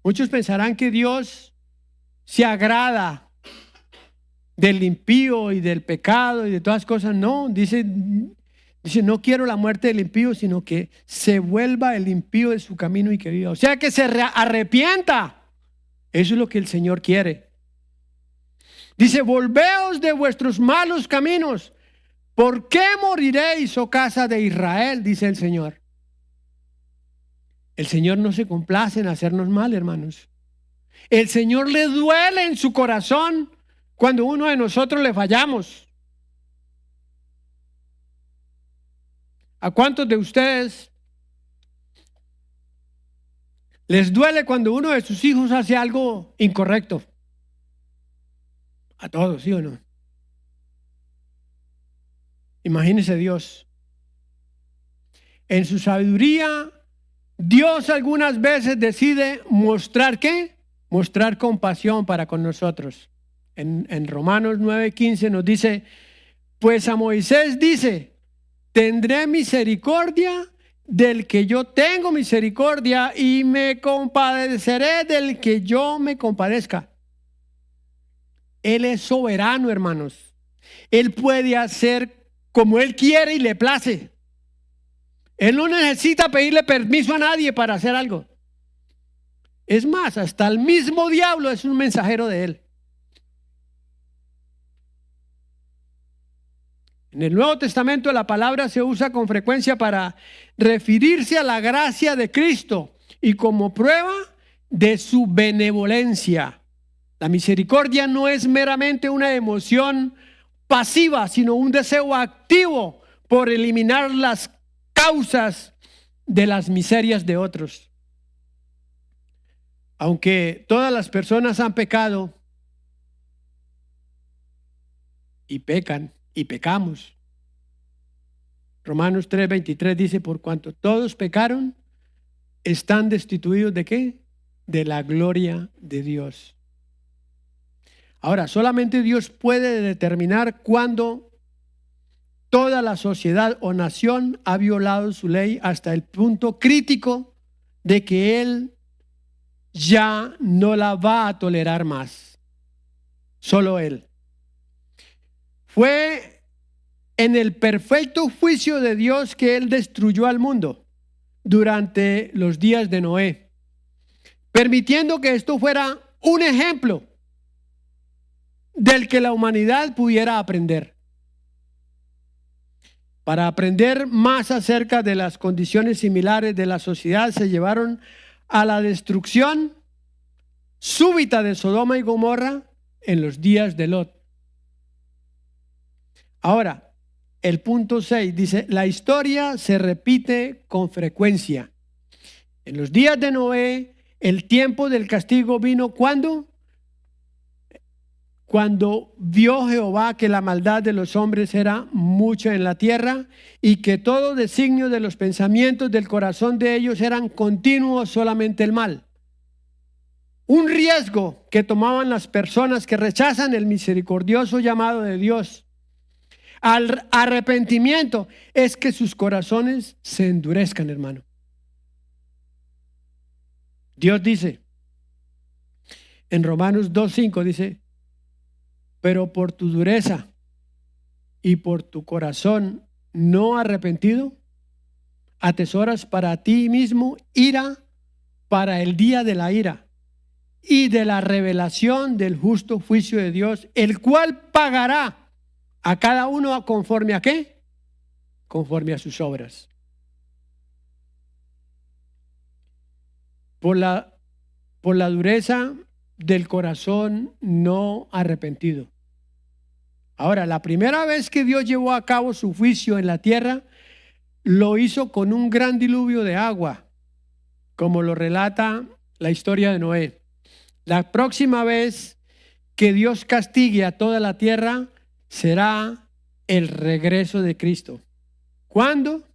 Muchos pensarán que Dios se agrada del impío y del pecado y de todas cosas. No, dice, no quiero la muerte del impío, sino que se vuelva el impío de su camino y que viva. O sea, que se arrepienta. Eso es lo que el Señor quiere. Dice, volveos de vuestros malos caminos. ¿Por qué moriréis, oh casa de Israel? Dice el Señor. El Señor no se complace en hacernos mal, hermanos. El Señor le duele en su corazón cuando uno de nosotros le fallamos. ¿A cuántos de ustedes les duele cuando uno de sus hijos hace algo incorrecto? A todos, ¿sí o no? Imagínese Dios. En su sabiduría, Dios algunas veces decide mostrar ¿qué? Mostrar compasión para con nosotros. En Romanos 9:15 nos dice, pues a Moisés dice, tendré misericordia del que yo tengo misericordia y me compadeceré del que yo me compadezca. Él es soberano, hermanos. Él puede hacer como Él quiere y le place. Él no necesita pedirle permiso a nadie para hacer algo. Es más, hasta el mismo diablo es un mensajero de Él. En el Nuevo Testamento la palabra se usa con frecuencia para referirse a la gracia de Cristo y como prueba de su benevolencia. La misericordia no es meramente una emoción pasiva, sino un deseo activo por eliminar las causas de las miserias de otros. Aunque todas las personas han pecado y pecan y pecamos. Romanos 3:23 dice, por cuanto todos pecaron, están destituidos ¿de qué? De la gloria de Dios. Ahora, solamente Dios puede determinar cuándo toda la sociedad o nación ha violado su ley hasta el punto crítico de que Él ya no la va a tolerar más. Solo Él. Fue en el perfecto juicio de Dios que Él destruyó al mundo durante los días de Noé, permitiendo que esto fuera un ejemplo del que la humanidad pudiera aprender. Para aprender más acerca de las condiciones similares de la sociedad, se llevaron a la destrucción súbita de Sodoma y Gomorra en los días de Lot. Ahora, el punto 6 dice, la historia se repite con frecuencia. En los días de Noé, el tiempo del castigo vino ¿cuándo? Cuando vio Jehová que la maldad de los hombres era mucha en la tierra y que todo designio de los pensamientos del corazón de ellos eran continuos solamente el mal. Un riesgo que tomaban las personas que rechazan el misericordioso llamado de Dios al arrepentimiento es que sus corazones se endurezcan, hermano. Dios dice en Romanos 2:5 dice, pero por tu dureza y por tu corazón no arrepentido, atesoras para ti mismo ira para el día de la ira y de la revelación del justo juicio de Dios, el cual pagará a cada uno conforme a ¿qué? Conforme a sus obras. Por la dureza del corazón no arrepentido. Ahora, la primera vez que Dios llevó a cabo su juicio en la tierra, lo hizo con un gran diluvio de agua, como lo relata la historia de Noé. La próxima vez que Dios castigue a toda la tierra será el regreso de Cristo. ¿Cuándo?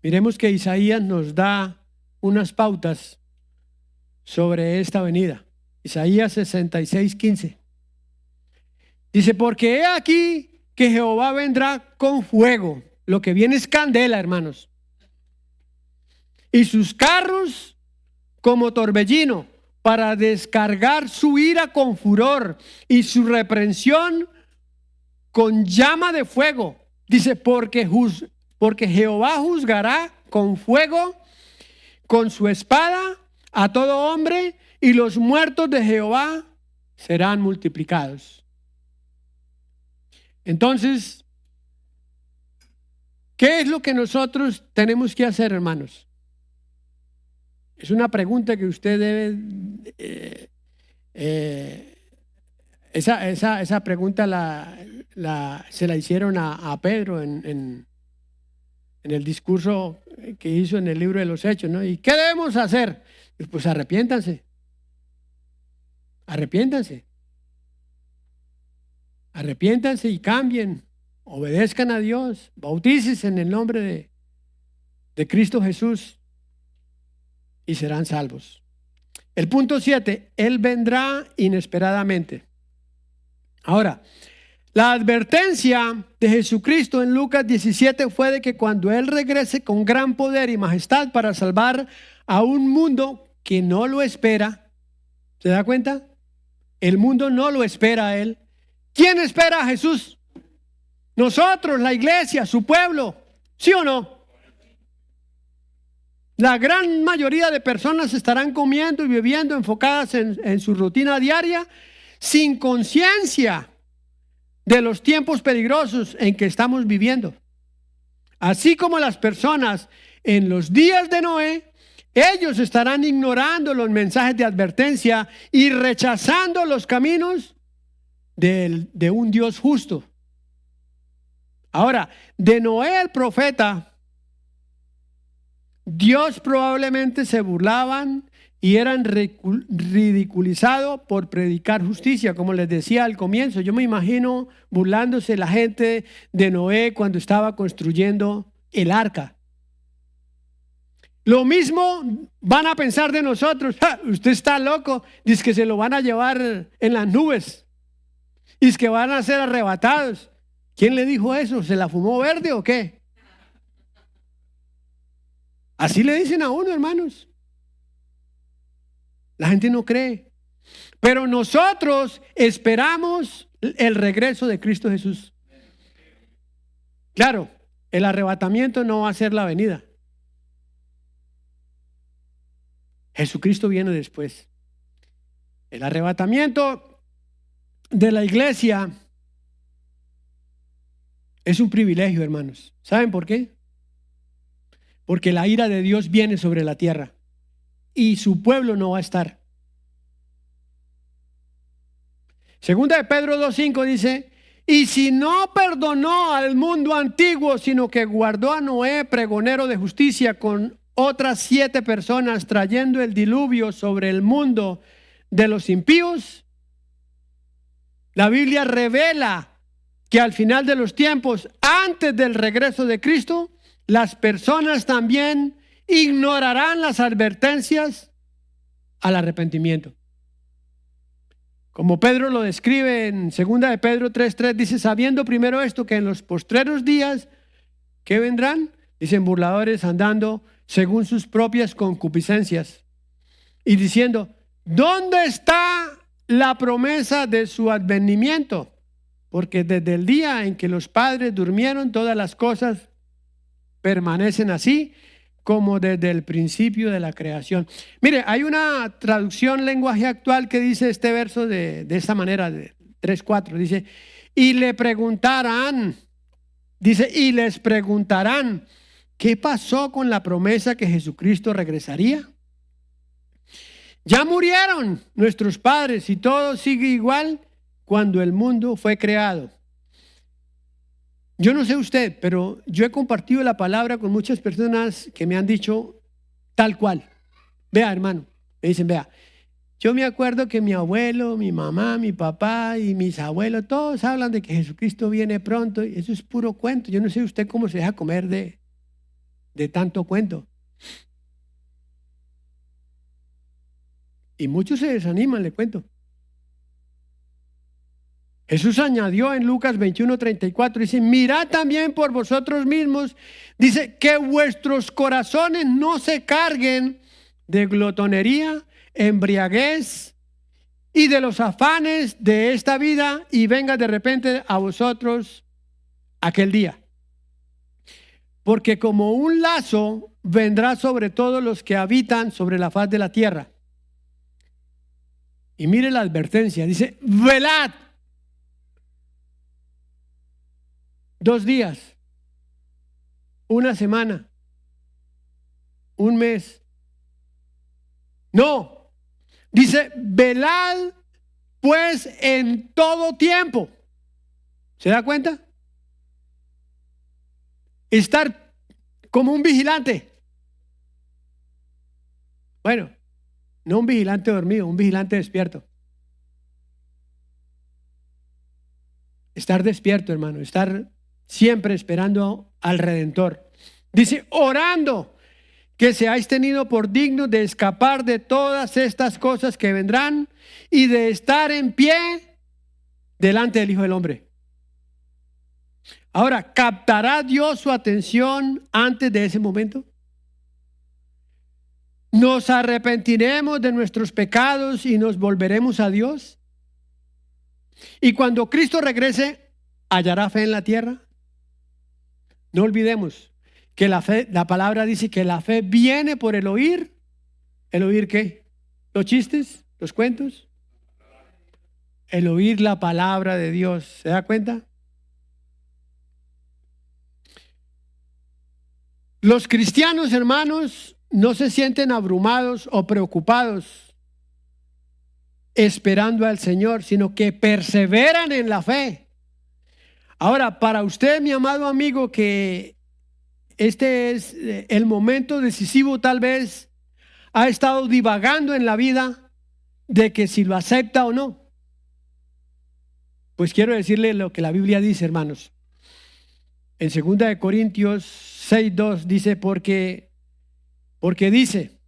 Miremos que Isaías nos da unas pautas sobre esta venida. Isaías 66:15. Dice, porque he aquí que Jehová vendrá con fuego. Lo que viene es candela, hermanos. Y sus carros como torbellino, para descargar su ira con furor y su reprensión con llama de fuego. Dice, porque Jehová juzgará con fuego, con su espada, a todo hombre, y los muertos de Jehová serán multiplicados. Entonces, ¿qué es lo que nosotros tenemos que hacer, hermanos? Es una pregunta que usted debe... esa pregunta se la hicieron a Pedro en el discurso que hizo en el libro de los Hechos, ¿no? ¿Y qué debemos hacer? Pues arrepiéntanse. Arrepiéntanse. Arrepiéntanse y cambien. Obedezcan a Dios. Bautícense en el nombre de Cristo Jesús y serán salvos. El punto 7, Él vendrá inesperadamente. Ahora, la advertencia de Jesucristo en Lucas 17 fue de que cuando Él regrese con gran poder y majestad para salvar a un mundo que no lo espera, ¿se da cuenta? El mundo no lo espera a Él. ¿Quién espera a Jesús? Nosotros, la iglesia, su pueblo. ¿Sí o no? La gran mayoría de personas estarán comiendo y bebiendo enfocadas en su rutina diaria sin conciencia de los tiempos peligrosos en que estamos viviendo. Así como las personas en los días de Noé, ellos estarán ignorando los mensajes de advertencia y rechazando los caminos de un Dios justo. Ahora, de Noé el profeta, Dios probablemente se burlaban y eran ridiculizados por predicar justicia, como les decía al comienzo. Yo me imagino burlándose la gente de Noé cuando estaba construyendo el arca. Lo mismo van a pensar de nosotros. Usted está loco, dice que se lo van a llevar en las nubes, dice que van a ser arrebatados. ¿Quién le dijo eso? ¿Se la fumó verde o qué? Así le dicen a uno, hermanos. La gente no cree. Pero nosotros esperamos el regreso de Cristo Jesús. Claro, el arrebatamiento no va a ser la venida. Jesucristo viene después. El arrebatamiento de la iglesia es un privilegio, hermanos. ¿Saben por qué? Porque la ira de Dios viene sobre la tierra y su pueblo no va a estar. Segunda de Pedro 2:5 dice: y si no perdonó al mundo antiguo, sino que guardó a Noé, pregonero de justicia, con otras 7 personas, trayendo el diluvio sobre el mundo de los impíos. La Biblia revela que al final de los tiempos, antes del regreso de Cristo, las personas también ignorarán las advertencias al arrepentimiento. Como Pedro lo describe en 2 de Pedro 3:3, dice: sabiendo primero esto, que en los postreros días, ¿qué vendrán? Dicen: burladores andando según sus propias concupiscencias, y diciendo: ¿dónde está la promesa de su advenimiento? Porque desde el día en que los padres durmieron, todas las cosas permanecen así como desde el principio de la creación. Mire, hay una traducción lenguaje actual que dice este verso de esta manera, de 3:4, dice: y le preguntarán, dice, y les preguntarán, ¿qué pasó con la promesa que Jesucristo regresaría? Ya murieron nuestros padres y todo sigue igual cuando el mundo fue creado. Yo no sé usted, pero yo he compartido la palabra con muchas personas que me han dicho tal cual. Vea, hermano, me dicen: vea, yo me acuerdo que mi abuelo, mi mamá, mi papá y mis abuelos, todos hablan de que Jesucristo viene pronto, y eso es puro cuento. Yo no sé usted cómo se deja comer de tanto cuento. Y muchos se desaniman, le cuento. Jesús añadió en Lucas 21:34, dice: mirad también por vosotros mismos, dice, que vuestros corazones no se carguen de glotonería, embriaguez y de los afanes de esta vida, y venga de repente a vosotros aquel día. Porque como un lazo vendrá sobre todos los que habitan sobre la faz de la tierra. Y mire la advertencia, dice: velad. 2 días, 1 semana, 1 mes. No, dice: velad pues en todo tiempo. ¿Se da cuenta? Estar como un vigilante. Bueno, no un vigilante dormido, un vigilante despierto. Estar despierto, hermano, estar siempre esperando al Redentor. Dice: orando que seáis tenidos por dignos de escapar de todas estas cosas que vendrán y de estar en pie delante del Hijo del Hombre. Ahora, ¿captará Dios su atención antes de ese momento? ¿Nos arrepentiremos de nuestros pecados y nos volveremos a Dios? Y cuando Cristo regrese, ¿hallará fe en la tierra? No olvidemos que la fe, la palabra dice que la fe viene por el oír. ¿El oír qué? ¿Los chistes? ¿Los cuentos? El oír la palabra de Dios. ¿Se da cuenta? Los cristianos, hermanos, no se sienten abrumados o preocupados esperando al Señor, sino que perseveran en la fe. Ahora, para usted, mi amado amigo, que este es el momento decisivo, tal vez ha estado divagando en la vida de que si lo acepta o no. Pues quiero decirle lo que la Biblia dice, hermanos. En 2 Corintios 6:2 dice, porque dice,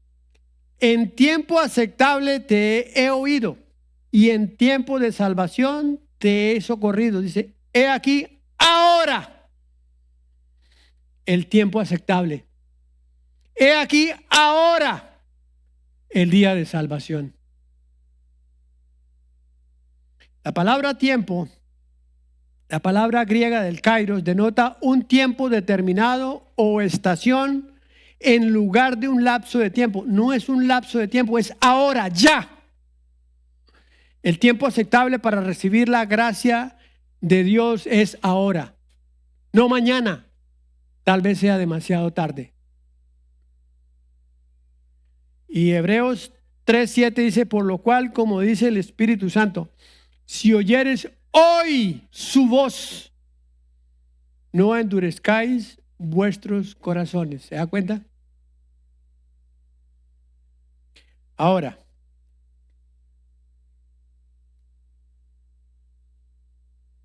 en tiempo aceptable te he oído y en tiempo de salvación te he socorrido. Dice, he aquí ahora el tiempo aceptable. He aquí ahora el día de salvación. La palabra tiempo, la palabra griega del kairos, denota un tiempo determinado o estación en lugar de un lapso de tiempo. No es un lapso de tiempo, es ahora, ya. El tiempo aceptable para recibir la gracia de Dios es ahora, no mañana. Tal vez sea demasiado tarde. Y Hebreos 3:7 dice, por lo cual, como dice el Espíritu Santo, si oyeres hoy su voz, no endurezcáis vuestros corazones. ¿Se da cuenta? Ahora,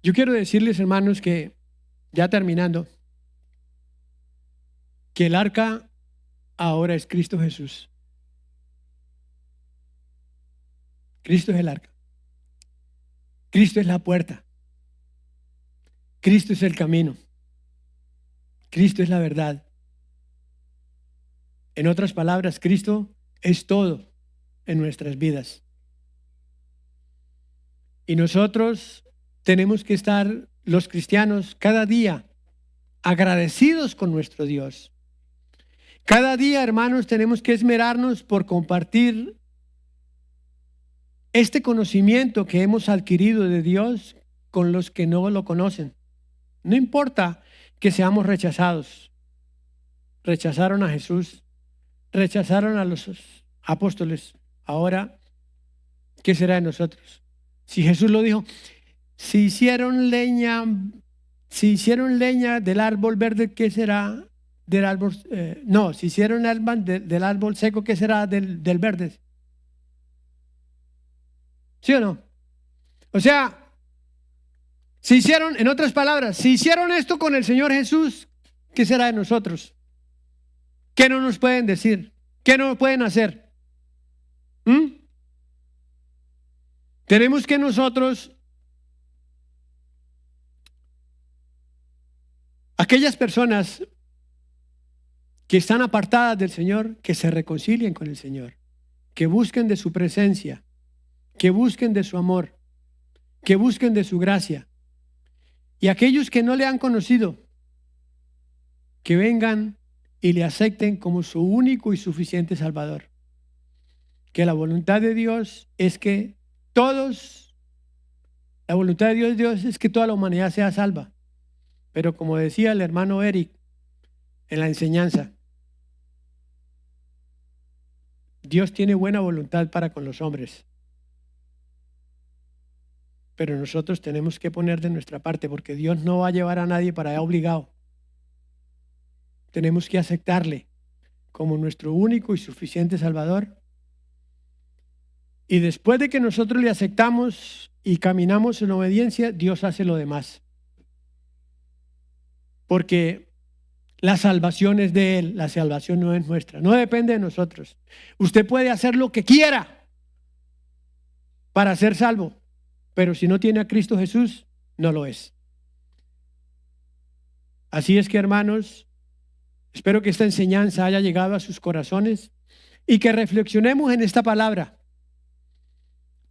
yo quiero decirles, hermanos, que ya terminando, que el arca ahora es Cristo Jesús. Cristo es el arca. Cristo es la puerta. Cristo es el camino. Cristo es la verdad. En otras palabras, Cristo es todo en nuestras vidas. Y nosotros tenemos que estar, los cristianos, cada día agradecidos con nuestro Dios. Cada día, hermanos, tenemos que esmerarnos por compartir este conocimiento que hemos adquirido de Dios con los que no lo conocen. No importa que seamos rechazados. Rechazaron a Jesús, rechazaron a los apóstoles. Ahora, ¿qué será de nosotros? Si Jesús lo dijo, si hicieron leña del árbol verde, ¿qué será del árbol? No, si hicieron del árbol seco, ¿qué será del verde? ¿Sí o no? O sea, si hicieron, en otras palabras, si hicieron esto con el Señor Jesús, ¿qué será de nosotros? ¿Qué no nos pueden decir? ¿Qué no pueden hacer? Tenemos que nosotros, aquellas personas que están apartadas del Señor, que se reconcilien con el Señor, que busquen de su presencia, que busquen de su amor, que busquen de su gracia. Y aquellos que no le han conocido, que vengan y le acepten como su único y suficiente Salvador. Que la voluntad de Dios es que la voluntad de Dios es que toda la humanidad sea salva. Pero como decía el hermano Eric en la enseñanza, Dios tiene buena voluntad para con los hombres. Pero nosotros tenemos que poner de nuestra parte, porque Dios no va a llevar a nadie para allá obligado. Tenemos que aceptarle como nuestro único y suficiente Salvador. Y después de que nosotros le aceptamos y caminamos en obediencia, Dios hace lo demás. Porque la salvación es de Él, la salvación no es nuestra, no depende de nosotros. Usted puede hacer lo que quiera para ser salvo, pero si no tiene a Cristo Jesús, no lo es. Así es que, hermanos, espero que esta enseñanza haya llegado a sus corazones y que reflexionemos en esta palabra.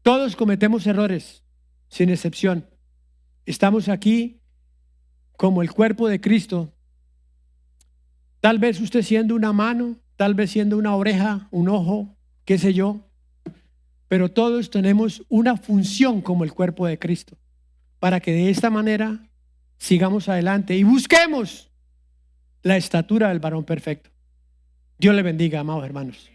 Todos cometemos errores. sin excepción. Estamos aquí como el cuerpo de Cristo. Tal vez usted siendo una mano, tal vez siendo una oreja, un ojo, qué sé yo. Pero todos tenemos una función como el cuerpo de Cristo, para que de esta manera sigamos adelante y busquemos la estatura del varón perfecto. Dios le bendiga, amados hermanos.